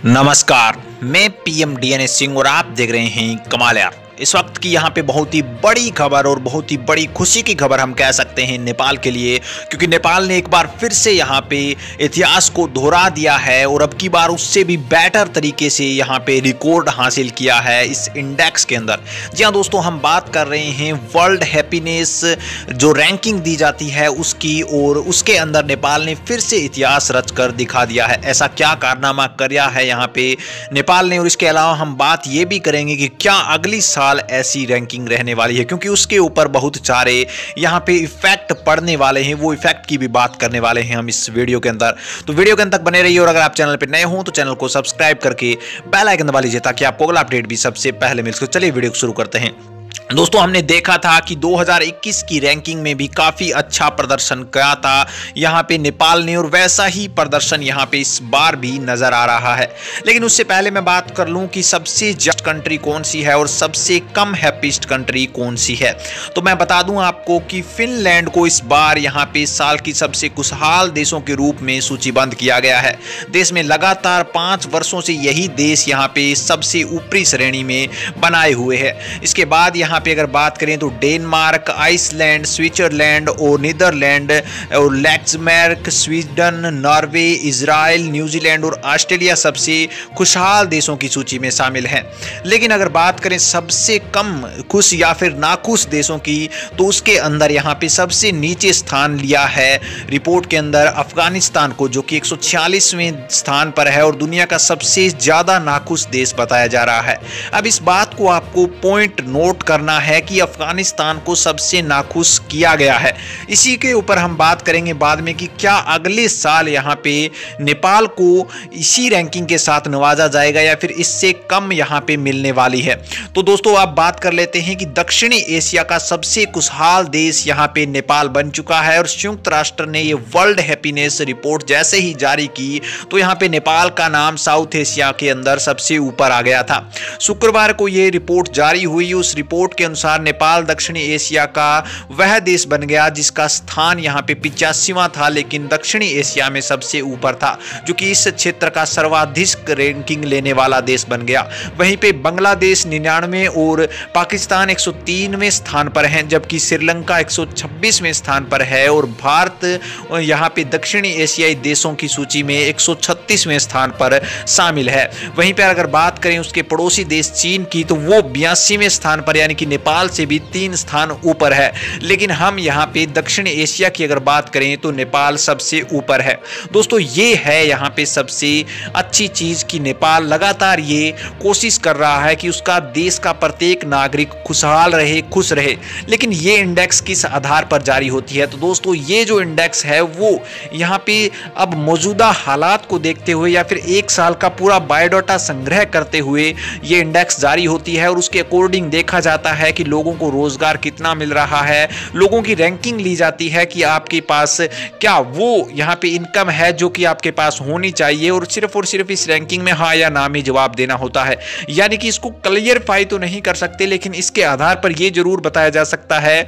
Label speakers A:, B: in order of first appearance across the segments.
A: नमस्कार, मैं PM DNA Singh और आप देख रहे हैं कमाल यार। इस वक्त की यहाँ पे बहुत ही बड़ी खबर और बहुत ही बड़ी खुशी की खबर हम कह सकते हैं नेपाल के लिए, क्योंकि नेपाल ने एक बार फिर से यहाँ पे इतिहास को दोहरा दिया है और अब की बार उससे भी बेटर तरीके से यहाँ पे रिकॉर्ड हासिल किया है इस इंडेक्स के अंदर। जी हाँ दोस्तों, हम बात कर रहे हैं वर्ल्ड हैप्पीनेस जो रैंकिंग दी जाती है उसकी, और उसके अंदर नेपाल ने फिर से इतिहास रच कर दिखा दिया है। ऐसा क्या कारनामा किया है यहाँ पे नेपाल ने, और इसके अलावा हम बात ये भी करेंगे कि क्या अगली साल ऐसी रैंकिंग रहने वाली है, क्योंकि उसके ऊपर बहुत सारे यहाँ पे इफेक्ट पड़ने वाले हैं। वो इफेक्ट की भी बात करने वाले हैं हम इस वीडियो के अंदर, तो वीडियो के अंत तक बने रहिए। और अगर आप चैनल पे नए हो तो चैनल को सब्सक्राइब करके बेल आइकन दबा लीजिए ताकि आपको अगला अपडेट भी सबसे पहले मिल सके। चलिए वीडियो को शुरू करते हैं। दोस्तों, हमने देखा था कि 2021 की रैंकिंग में भी काफी अच्छा प्रदर्शन किया था यहाँ पे नेपाल ने, और वैसा ही प्रदर्शन यहाँ पे इस बार भी नजर आ रहा है। लेकिन उससे पहले मैं बात कर लूं कि सबसे जस्ट कंट्री कौन सी है और सबसे कम हैप्पीस्ट कंट्री कौन सी है। तो मैं बता दूं आपको कि फिनलैंड को इस बार यहाँ पे साल की सबसे खुशहाल देशों के रूप में सूचीबद्ध किया गया है। देश में लगातार 5 वर्षों से यही देश यहाँ पे सबसे ऊपरी श्रेणी में बनाए हुए है। इसके बाद यहाँ पे अगर बात करें तो डेनमार्क, आइसलैंड, स्विट्जरलैंड और नीदरलैंड और लैक्समबर्ग, स्वीडन, नॉर्वे, इजराइल, न्यूजीलैंड और ऑस्ट्रेलिया सबसे खुशहाल देशों की सूची में शामिल हैं। लेकिन अगर बात करें सबसे कम खुश या फिर नाखुश देशों की, तो उसके अंदर यहाँ पे सबसे नीचे स्थान लिया है रिपोर्ट के अंदर अफगानिस्तान को, जो कि 146वें स्थान पर है और दुनिया का सबसे ज्यादा नाखुश देश बताया जा रहा है। अब इस बात को आपको पॉइंट नोट करना है कि अफगानिस्तान को सबसे नाखुश किया गया है। इसी के ऊपर हम बात करेंगे बाद में कि क्या अगले साल यहाँ पे नेपाल को इसी रैंकिंग के साथ नवाजा जाएगा या फिर इससे कम यहाँ पे मिलने वाली है। तो दोस्तों, आप बात कर लेते हैं कि दक्षिणी एशिया का सबसे खुशहाल देश यहाँ पे नेपाल बन चुका है, और संयुक्त राष्ट्र ने ये वर्ल्ड हैप्पीनेस रिपोर्ट जैसे ही जारी की तो यहाँ पे नेपाल का नाम साउथ एशिया के अंदर सबसे ऊपर आ गया था। शुक्रवार को ये रिपोर्ट जारी हुई। उस रिपोर्ट के अनुसार नेपाल दक्षिणी एशिया का वह देश बन गया जिसका स्थान यहाँ पे 85वां था, लेकिन दक्षिणी एशिया में सबसे ऊपर था, जो कि इस क्षेत्र का सर्वाधिक रैंकिंग लेने वाला देश बन गया। वहीं पे बांग्लादेश 99 और पाकिस्तान 103वें स्थान पर हैं, जबकि श्रीलंका 126वें स्थान पर है, और भारत यहाँ पे दक्षिणी एशियाई देशों की सूची में 136वें स्थान पर शामिल है। वहीं पर अगर बात करें उसके पड़ोसी देश चीन की, तो वो 82वें स्थान पर, यानी कि नेपाल से भी 3 स्थान ऊपर है। लेकिन हम यहाँ पे दक्षिण एशिया की अगर बात करें तो नेपाल सबसे ऊपर है। दोस्तों, ये है यहाँ पे सबसे अच्छी चीज कि नेपाल लगातार ये कोशिश कर रहा है कि उसका देश का प्रत्येक नागरिक खुशहाल रहे, खुश रहे। लेकिन ये इंडेक्स किस आधार पर जारी होती है? तो दोस्तों, ये जो इंडेक्स है वो यहाँ पे अब मौजूदा हालात को देखते हुए या फिर 1 साल का पूरा बायोडाटा संग्रह करते हुए ये इंडेक्स जारी होती है, और उसके अकॉर्डिंग देखा जाता है कि लोगों को रोजगार कितना मिल रहा है। लोगों की रैंकिंग ली जाती है कि आपके पास क्या वो यहाँ पे इनकम है जो कि आपके पास होनी चाहिए, और सिर्फ इस रैंकिंग में हाँ या ना में जवाब देना होता है। यानी कि इसको क्लियरफाई तो नहीं कर सकते, लेकिन इसके आधार पर यह जरूर बताया जा सकता है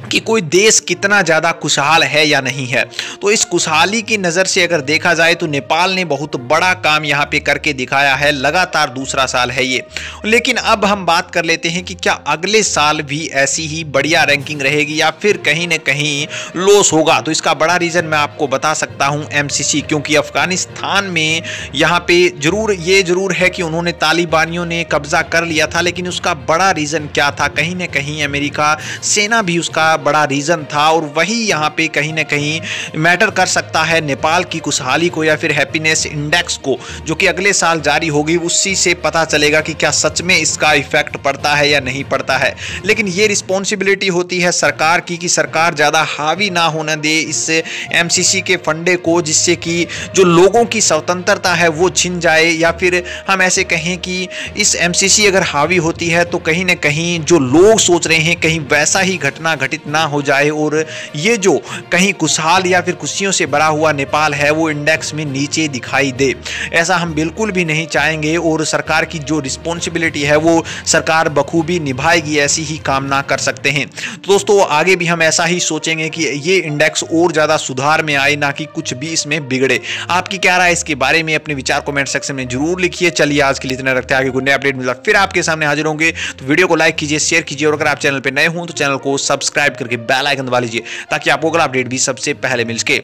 A: कि कोई देश कितना ज़्यादा खुशहाल है या नहीं है। तो इस खुशहाली की नज़र से अगर देखा जाए तो नेपाल ने बहुत बड़ा काम यहाँ पे करके दिखाया है। लगातार दूसरा साल है ये। लेकिन अब हम बात कर लेते हैं कि क्या अगले साल भी ऐसी ही बढ़िया रैंकिंग रहेगी या फिर कहीं ना कहीं लॉस होगा। तो इसका बड़ा रीज़न मैं आपको बता सकता हूँ MCC, क्योंकि अफगानिस्तान में यहाँ पे जरूर है कि उन्होंने तालिबानियों ने कब्जा कर लिया था, लेकिन उसका बड़ा रीज़न क्या था? कहीं ना कहीं अमेरिका सेना भी उसका बड़ा रीजन था, और वही यहाँ पे कहीं ना कहीं मैटर कर सकता है नेपाल की खुशहाली को या फिर हैप्पीनेस इंडेक्स को, जो कि अगले साल जारी होगी। उसी से पता चलेगा कि क्या सच में इसका इफेक्ट पड़ता है या नहीं पड़ता है। लेकिन ये रिस्पॉन्सिबिलिटी होती है सरकार की कि सरकार ज़्यादा हावी ना होने दे इस MCC के फंडे को, जिससे कि जो लोगों की स्वतंत्रता है वो छिन जाए, या फिर हम ऐसे कहें कि इस MCC अगर हावी होती है तो कहीं ना कहीं जो लोग सोच रहे हैं कहीं वैसा ही घटना घटित विकसित ना हो जाए और ये जो कहीं खुशहाल या फिर खुशियों से भरा हुआ नेपाल है वो इंडेक्स में नीचे दिखाई दे। ऐसा हम बिल्कुल भी नहीं चाहेंगे और सरकार की जो रिस्पॉन्सिबिलिटी है वो सरकार बखूबी निभाएगी, ऐसी ही कामना कर सकते हैं। तो दोस्तों आगे भी हम ऐसा ही सोचेंगे कि ये इंडेक्स और ज़्यादा सुधार में आए, ना कि कुछ भी इसमें बिगड़े। आपकी क्या राय इसके बारे में, अपने विचार कमेंट सेक्शन में जरूर लिखिए। चलिए आज के लिए इतना रखते हैं, आगे कोई नया अपडेट मिला फिर आपके सामने हाजिर होंगे। तो वीडियो को लाइक कीजिए, शेयर कीजिए और अगर आप चैनल पर नए हों तो चैनल को सब्सक्राइब करके बेल आइकन दबा लीजिए ताकि आपको अगला अपडेट भी सबसे पहले मिल सके।